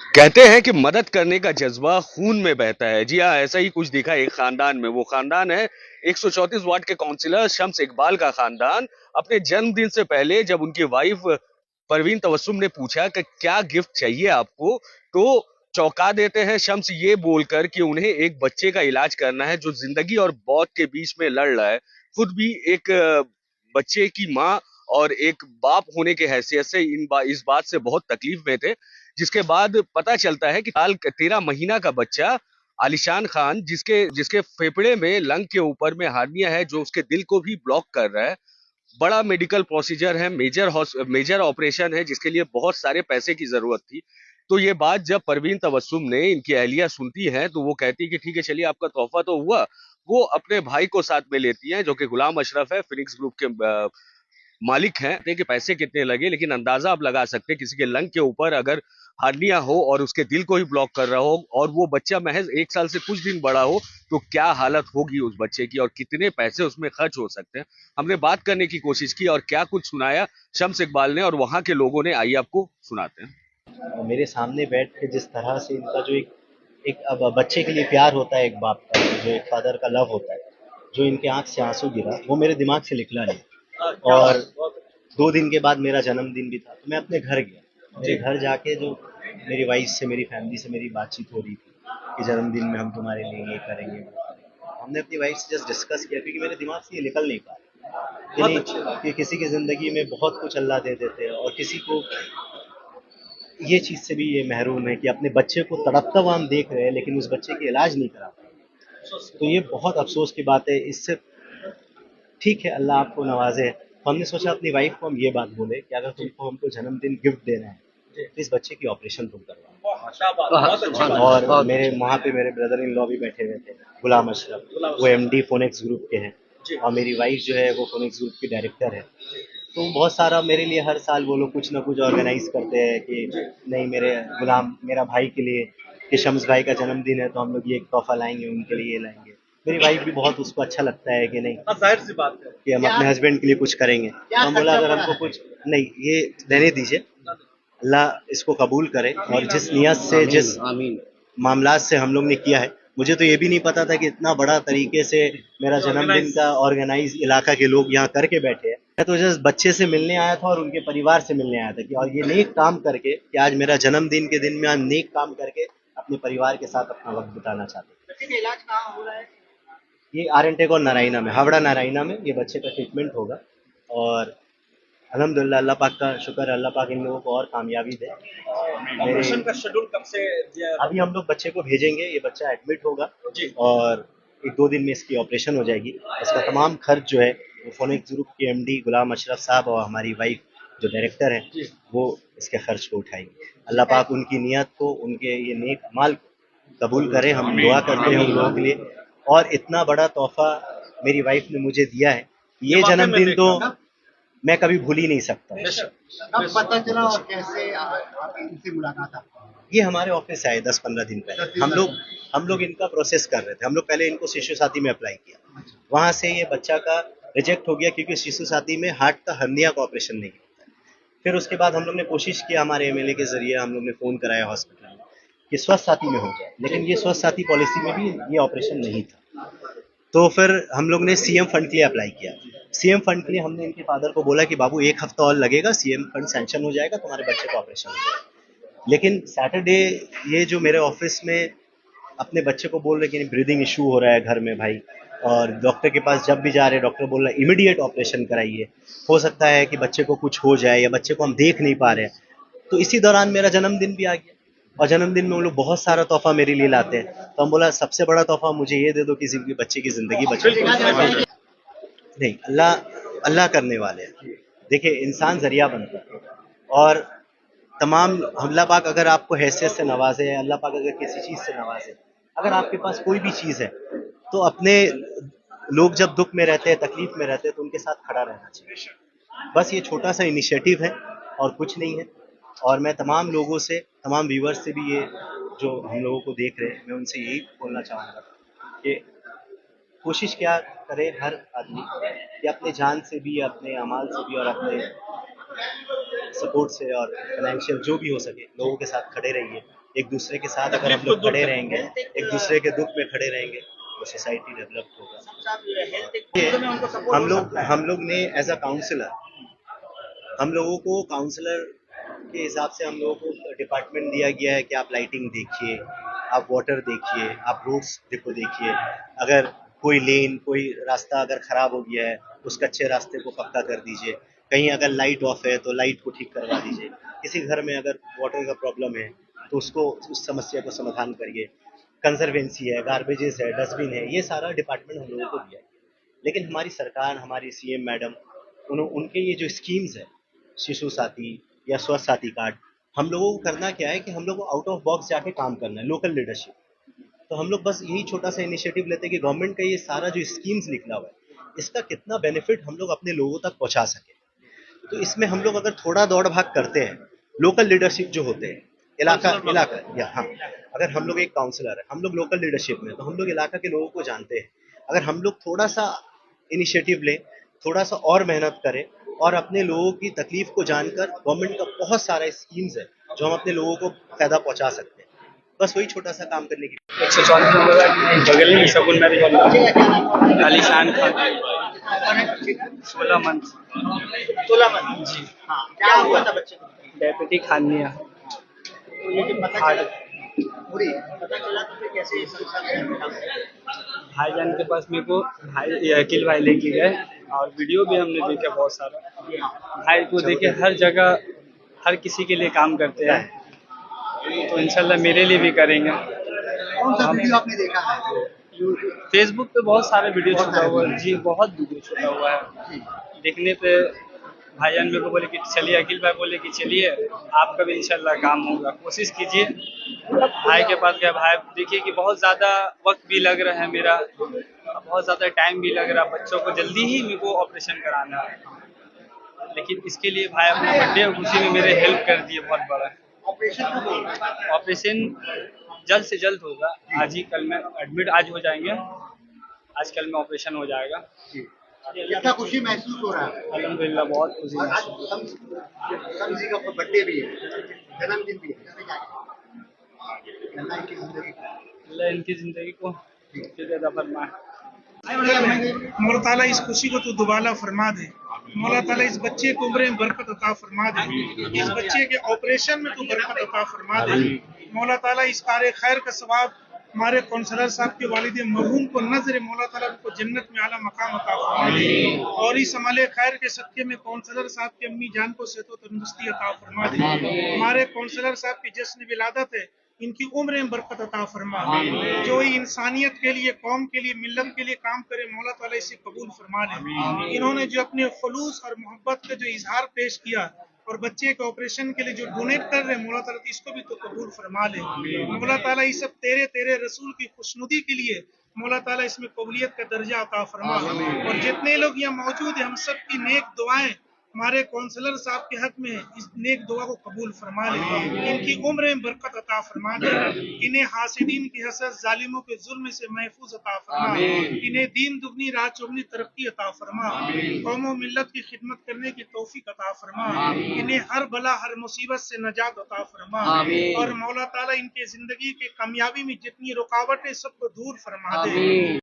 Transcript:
कहते हैं कि मदद करने का जज्बा खून में बहता है। जी हाँ, ऐसा ही कुछ दिखा एक खानदान में। वो खानदान है 134 वार्ड के काउंसिलर शम्स इकबाल का खानदान। अपने जन्मदिन से पहले जब उनकी वाइफ परवीन तबस्सुम ने पूछा कि क्या गिफ्ट चाहिए आपको, तो चौंका देते हैं शम्स ये बोलकर कि उन्हें एक बच्चे का इलाज करना है जो जिंदगी और मौत के बीच में लड़ रहा है। खुद भी एक बच्चे की माँ और एक बाप होने के हैसियत से इस बात से बहुत तकलीफ में थे। जिसके बाद पता चलता है कि साल 13 महीना का बच्चा आलिशान खान, जिसके जिसके फेफड़े में लंग के ऊपर में हार्निया है जो उसके दिल को भी ब्लॉक कर रहा है। बड़ा मेडिकल प्रोसीजर है, मेजर ऑपरेशन है जिसके लिए बहुत सारे पैसे की जरूरत थी। तो ये बात जब परवीन तबस्सुम ने इनकी अहलिया सुनती है तो वो कहती है कि ठीक है चलिए आपका तोहफा तो हुआ। वो अपने भाई को साथ में लेती हैं जो कि गुलाम अशरफ है, फिनिक्स ग्रुप के मालिक हैं। कि पैसे कितने लगे, लेकिन अंदाजा आप लगा सकते हैं किसी के लंग के ऊपर अगर हार्निया हो और उसके दिल को ही ब्लॉक कर रहा हो और वो बच्चा महज 1 साल से कुछ दिन बड़ा हो, तो क्या हालत होगी उस बच्चे की और कितने पैसे उसमें खर्च हो सकते हैं। हमने बात करने की कोशिश की और क्या कुछ सुनाया शम्स इकबाल ने और वहां के लोगों ने, आइए आपको सुनाते हैं। मेरे सामने बैठ के जिस तरह से इनका जो एक एक अब बच्चे के लिए प्यार होता है, एक बाप का जो एक फादर का लव होता है, जो इनके आंख से आंसू गिरा वो मेरे दिमाग से निकला नहीं। और 2 दिन के बाद मेरा जन्मदिन भी था तो मैं अपने घर गया। मेरे घर जाके जो मेरी वाइफ से, मेरी फैमिली से मेरी बातचीत हो रही थी कि जन्मदिन में हम तुम्हारे लिए ये करेंगे वो करेंगे। हमने अपनी वाइफ से जस्ट डिस्कस किया क्योंकि मेरे दिमाग से ये निकल नहीं पा रहा कि नहीं, कि किसी की ज़िंदगी में बहुत कुछ अल्लाह दे देते हैं और किसी को ये चीज़ से भी ये महरूम है कि अपने बच्चे को तड़पता हुआ हम देख रहे हैं लेकिन उस बच्चे की इलाज नहीं करा पाए। तो ये बहुत अफसोस की बात है। इससे ठीक है, अल्लाह आपको नवाजे। तो हमने सोचा अपनी वाइफ को हम ये बात बोले कि अगर तुमको हमको जन्मदिन गिफ्ट देना है तो इस बच्चे की ऑपरेशन तुम करवाओ। और मेरे वहाँ पे मेरे ब्रदर इन लॉ भी बैठे हुए थे, गुलाम अशरफ, वो एमडी फोनेक्स ग्रुप के हैं और मेरी वाइफ जो है वो फोनेक्स ग्रुप की डायरेक्टर है। तो बहुत सारा मेरे लिए हर साल वो लोग कुछ ना कुछ ऑर्गेनाइज करते हैं कि नहीं, मेरे गुलाम मेरा भाई के लिए, कि शम्स भाई का जन्मदिन है तो हम लोग ये एक तोहफा लाएंगे, उनके लिए ये लाएंगे। मेरी वाइफ भी बहुत, उसको अच्छा लगता है कि नहीं, जाहिर सी बात है कि हम अपने हस्बैंड के लिए कुछ करेंगे। तो हम बोला अगर हमको कुछ नहीं, ये रहने दीजिए, अल्लाह इसको कबूल करे। और जिस नियत से, जिस मामलात से हम लोग ने किया है, मुझे तो ये भी नहीं पता था कि इतना बड़ा तरीके से मेरा जन्मदिन का ऑर्गेनाइज इलाका के लोग यहाँ करके बैठे हैं। मैं तो जस्ट बच्चे से मिलने आया था और उनके परिवार से मिलने आया था कि और ये नेक काम करके कि आज मेरा जन्मदिन के दिन में हम नेक काम करके अपने परिवार के साथ अपना वक्त बिताना चाहते हैं। इलाज कहाँ हो रहा है? ये आरएनटेक और नारायणा में, हावड़ा नारायणा में ये बच्चे का ट्रीटमेंट होगा। और अल्हम्दुलिल्लाह, अल्लाह पाक का शुक्र है, अल्लाह पाक इन लोगों को और कामयाबी दे। ऑपरेशन का शेड्यूल कब से? अभी हम लोग बच्चे को भेजेंगे, ये बच्चा एडमिट होगा और 1-2 दिन में इसकी ऑपरेशन हो जाएगी। इसका तमाम खर्च जो है वो फोनिक्स ग्रुप के एमडी गुलाम अशरफ साहब और हमारी वाइफ जो डायरेक्टर हैं वो इसके खर्च को उठाएंगे। अल्लाह पाक उनकी नीयत को, उनके ये नेक अमाल को कबूल करे। हम दुआ करते हैं उन लोगों के लिए। और इतना बड़ा तोहफा मेरी वाइफ ने मुझे दिया है, ये जन्मदिन तो मैं कभी भूल ही नहीं सकता। कब पता चला और कैसे आप इनसे मुलाकात आपकी? ये हमारे ऑफिस आए 10-15 दिन पहले। हम लोग इनका प्रोसेस कर रहे थे। हम लोग पहले इनको शिशु साथी में अप्लाई किया, वहां से ये बच्चा का रिजेक्ट हो गया क्योंकि शिशु साथी में हार्ट का हर्निया का ऑपरेशन नहीं होता है। फिर उसके बाद हम लोग ने कोशिश किया, हमारे एमएलए के जरिए हम लोग ने फोन कराया हॉस्पिटल में कि स्वस्थ साथी में हो जाए, लेकिन ये स्वस्थ साथी पॉलिसी में भी ये ऑपरेशन नहीं था। तो फिर हम लोग ने सीएम फंड के लिए अप्लाई किया। सीएम फंड के लिए हमने इनके फादर को बोला कि बाबू 1 हफ्ता और लगेगा, सीएम फंड सैंक्शन हो जाएगा, तुम्हारे बच्चे का ऑपरेशन हो जाएगा। लेकिन सैटरडे ये जो मेरे ऑफिस में अपने बच्चे को बोल रहे कि ब्रीदिंग इशू हो रहा है घर में भाई, और डॉक्टर के पास जब भी जा रहे हैं डॉक्टर बोल रहा है इमीडिएट ऑपरेशन कराइए, हो सकता है कि बच्चे को कुछ हो जाए या बच्चे को हम देख नहीं पा रहे हैं। तो इसी दौरान मेरा जन्मदिन भी आ गया और जन्मदिन में वो लोग बहुत सारा तोहफा मेरे लिए लाते हैं। तो हम बोला सबसे बड़ा तोहफा मुझे ये दे दो, किसी के बच्चे की जिंदगी बचा दो। नहीं, अल्लाह अल्लाह करने वाले हैं। देखिए, इंसान जरिया बनता है और तमाम अल्लाह पाक अगर आपको हैसियत से नवाजे, अल्लाह पाक अगर किसी चीज़ से नवाजे, अगर आपके पास कोई भी चीज़ है तो अपने लोग जब दुख में रहते हैं, तकलीफ में रहते हैं तो उनके साथ खड़ा रहना चाहिए। बस ये छोटा सा इनिशिएटिव है और कुछ नहीं है। और मैं तमाम लोगों से, तमाम व्यूवर्स से भी, ये जो हम लोगों को देख रहे हैं, मैं उनसे यही बोलना चाहूँगा कि कोशिश क्या करे हर आदमी कि अपने जान से भी, अपने अमाल से भी और अपने सपोर्ट से और फाइनेंशियल जो भी हो सके लोगों के साथ खड़े रहिए। एक दूसरे के साथ अगर हम लोग खड़े रहेंगे, एक दूसरे के दुख में खड़े रहेंगे तो सोसाइटी डेवलप होगा। हम लोग ने एज अ काउंसलर, हम लोगों को काउंसलर के हिसाब से हम लोगों को डिपार्टमेंट दिया गया है कि आप लाइटिंग देखिए, आप वाटर देखिए, आप रोड्स देखिए। अगर कोई लेन, कोई रास्ता अगर खराब हो गया है, उस कच्चे रास्ते को पक्का कर दीजिए। कहीं अगर लाइट ऑफ है तो लाइट को ठीक करवा दीजिए। किसी घर में अगर वाटर का प्रॉब्लम है तो उसको, उस समस्या को समाधान करिए। कंजर्वेंसी है, गार्बेजेस है, डस्टबिन है, ये सारा डिपार्टमेंट हम लोगों को दिया है। लेकिन हमारी सरकार, हमारी सीएम मैडम, उनके ये जो स्कीम्स है, शिशु साथी या स्वस्थ साथी कार्ड, हम लोगों को करना क्या है कि हम लोग को आउट ऑफ बॉक्स जाके काम करना है, लोकल लीडरशिप। तो हम लोग बस यही छोटा सा इनिशिएटिव लेते हैं कि गवर्नमेंट का ये सारा जो स्कीम्स निकला हुआ है, इसका कितना बेनिफिट हम लोग अपने लोगों तक पहुंचा सके। तो इसमें हम लोग अगर थोड़ा दौड़ भाग करते हैं, लोकल लीडरशिप जो होते हैं, इलाका या हाँ, अगर हम लोग एक काउंसलर है, हम लोग लोकल लीडरशिप में, तो हम लोग इलाका के लोगों को जानते हैं। अगर हम लोग थोड़ा सा इनिशिएटिव लें, थोड़ा सा और मेहनत करें और अपने लोगों की तकलीफ को जानकर, गवर्नमेंट का बहुत सारा स्कीम्स है जो हम अपने लोगों को फायदा पहुंचा सकते हैं। बस वही छोटा सा काम करने की 134 नंबर बगल में शगुन मैरिज हॉल, आलीशान खान, 16 मंथ। 16 मंथ जी, हाँ, क्या हुआ था बच्चे को? Diabetic hernia. तो ये जो पता चला पूरी पता चला तो फिर कैसे संस्था में काम किया? भाईजान के पास मेरे को भाई अखिल भाई लेके गए और वीडियो भी हमने देखा बहुत सारा। भाई को देखे हर जगह, हर किसी के लिए काम करते हैं, तो इंशाल्लाह मेरे लिए भी करेंगे। कौन सा वीडियो आपने देखा है? फेसबुक पे बहुत सारे वीडियो छूटा हुआ है जी, बहुत वीडियो छूटा हुआ है। देखने पे भाईजान मेरे को बोले कि चलिए, अखिल भाई बोले कि चलिए आपका भी इंशाल्लाह काम होगा, कोशिश कीजिए। भाई के पास गया, भाई देखिए कि बहुत ज़्यादा वक्त भी लग रहा है मेरा, बहुत ज़्यादा टाइम भी लग रहा है, बच्चों को जल्दी ही मेरे को ऑपरेशन कराना है। लेकिन इसके लिए भाई अपना बर्थडे और खुशी में मेरे हेल्प कर दिए बहुत बड़ा। ऑपरेशन कब होगा? ऑपरेशन जल्द से जल्द होगा, आज ही कल में एडमिट आज हो जाएंगे, आज कल में ऑपरेशन हो जाएगा। कितना खुशी महसूस हो रहा है? अल्हम्दुलिल्लाह बहुत खुशी और आज महसूस हो रही है। समझी का बर्थडे भी है, जन्मदिन भी है, कैसे क्या अल्लाह की जिंदगी अल्लाह इनकी ज़िंदगी को फिर अता फरमाए। मौला ताला इस खुशी को तो दुबाला फरमा दे। मौला ताला इस बच्चे को उम्र में बरकत अता फरमा दे। इस बच्चे के ऑपरेशन में तो बरकत अता फरमा दे। मौला ताला इस कार्य खैर का सवाब हमारे काउंसलर साहब के वालिद मरहूम को नजर मौला ताला को जन्नत में आला मकाम अता फरमा दे। और इस अमले खैर के सदके में काउंसलर साहब की अम्मी जान को सेहत व तंदुरुस्ती अता फरमा दे। हमारे काउंसलर साहब की जश्न विलादत है, इनकी उम्र में बरकत अता फरमा। जो इंसानियत के लिए, कौम के लिए, मिल्लत के लिए काम करे, मौला ताला इसे कबूल फरमा ले। इन्होंने जो अपने खुलूस और मोहब्बत का जो इजहार पेश किया और बच्चे के ऑपरेशन के लिए जो डोनेट कर रहे हैं, मौला ताला इसको भी तो कबूल फरमा ले। मौला ताला इस सब तेरे रसूल की खुशनुदी के लिए मौला ताला इसमें कबूलियत का दर्जा अता फरमा। और जितने लोग यहाँ मौजूद हैं, हम सब की नेक दुआएं हमारे काउंसलर साहब के हक में, इस नेक दुआ को कबूल फरमा ले। इनकी उम्र में बरकत अता फरमा दे। इन्हें हासिदीन की हसद, जालिमों के जुल्म से महफूज अता फरमा। इन्हें दीन दुगनी राह चौगनी तरक्की अता फरमा। कौम व मिल्लत की खिदमत करने की तौफीक अता फरमा। इन्हें हर बला, हर मुसीबत से नजात अता फरमा। और मौला ताला इनके जिंदगी के कामयाबी में जितनी रुकावटें सबको दूर फरमा दे।